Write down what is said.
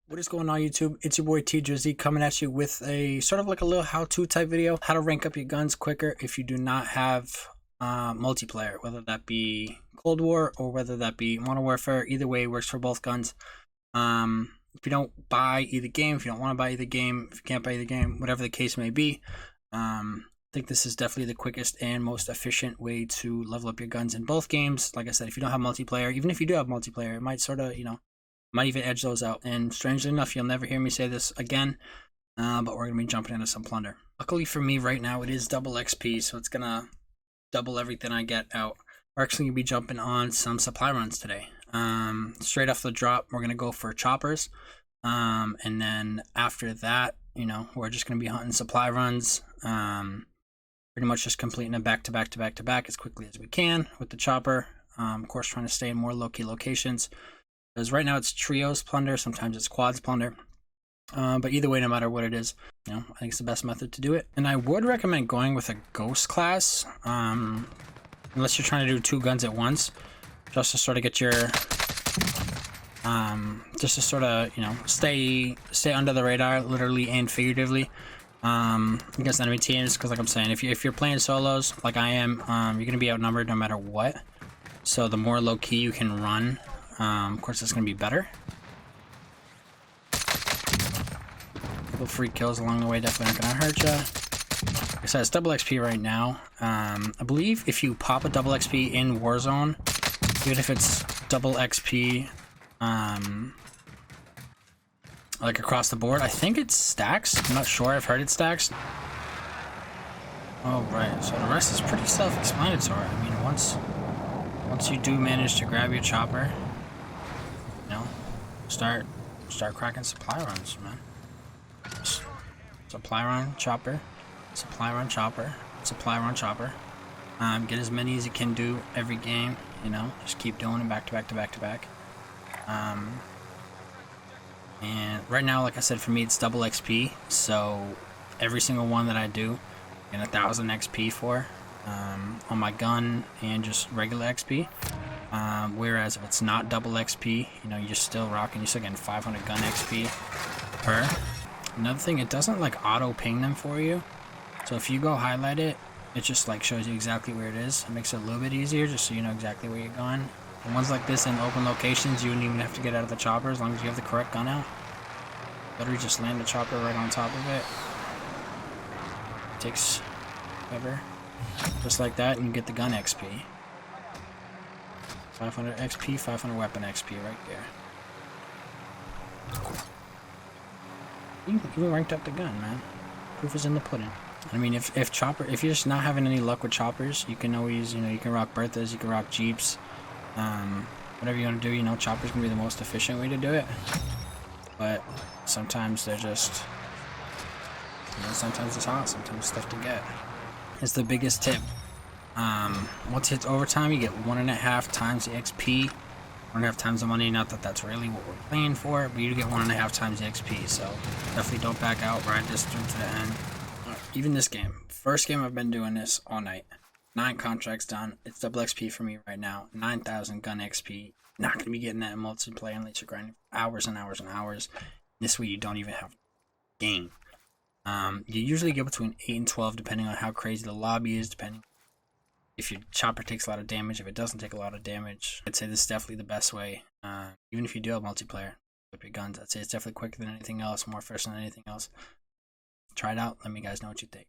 What is going on, YouTube? It's your boy T Drizzy coming at you with a sort of like a little how-to type video, how to rank up your guns quicker if you do not have multiplayer, whether that be Cold War or whether that be Modern Warfare. Either way works for both guns. If you don't buy either game, if you don't want to buy either game, if you can't buy either game, whatever the case may be, I think this is definitely the quickest and most efficient way to level up your guns in both games. Like I said, if you don't have multiplayer, even if you do have multiplayer, it might sort of, might even edge those out. And strangely enough, you'll never hear me say this again, but we're going to be jumping into some plunder. Luckily for me right now, it is double XP, so it's going to double everything I get out. We're actually going to be jumping on some supply runs today. Straight off the drop, we're going to go for choppers. And then after that, we're just going to be hunting supply runs. Pretty much just completing it back to back to back to back as quickly as we can with the chopper. Of course, trying to stay in more low-key locations. Because right now it's trios plunder, sometimes it's quads plunder. But either way, no matter what it is, I think it's the best method to do it. And I would recommend going with a ghost class, unless you're trying to do two guns at once, just to sort of get your, just to sort of, stay under the radar, literally and figuratively, against enemy teams. Because like I'm saying, if you're playing solos, like I am, you're gonna be outnumbered no matter what. So the more low key you can run, of course, it's going to be better. A couple free kills along the way definitely not going to hurt you. Like I said, it's double XP right now. I believe if you pop a double XP in Warzone, even if it's double XP, like across the board, I think it stacks. I'm not sure. I've heard it stacks. Oh, right. So the rest is pretty self-explanatory. I mean, once you do manage to grab your chopper, start cracking supply runs, man. Supply run, chopper, supply run, chopper, supply run, chopper. Get as many as you can do every game, just keep doing it back to back to back to back. And right now, like I said, for me it's double XP, so every single one that I do, I get 1,000 XP for, on my gun and just regular XP. Whereas if it's not double XP, you're still rocking, you're still getting 500 gun XP per. Another thing, it doesn't like auto ping them for you. So if you go highlight it, it just like shows you exactly where it is. It makes it a little bit easier just so you know exactly where you're going. And ones like this in open locations, you wouldn't even have to get out of the chopper as long as you have the correct gun out. Literally just land the chopper right on top of it. Takes forever. Just like that, and you get the gun XP. 500 XP, 500 weapon XP right there. You even ranked up the gun, man. Proof is in the pudding. I mean, if you're just not having any luck with choppers, you can always, you can rock Berthas, you can rock Jeeps, whatever you want to do. Choppers can be the most efficient way to do it. But sometimes they're just, sometimes it's hot, sometimes it's tough to get. It's the biggest tip. Once it hits overtime, you get 1.5 times the XP, 1.5 times the money. Not that that's really what we're playing for, but you get 1.5 times the XP. So definitely don't back out. Ride this through to the end. Even this game, first game I've been doing this all night. 9 contracts done. It's double XP for me right now. 9,000 gun XP. Not gonna be getting that in multiplayer unless you're grinding hours and hours and hours. This way you don't even have game. You usually get between 8 and 12 depending on how crazy the lobby is, depending if your chopper takes a lot of damage, if it doesn't take a lot of damage. I'd say this is definitely the best way. Even if you do have multiplayer with your guns, I'd say it's definitely quicker than anything else, more efficient than anything else. Try it out. Let me guys know what you think.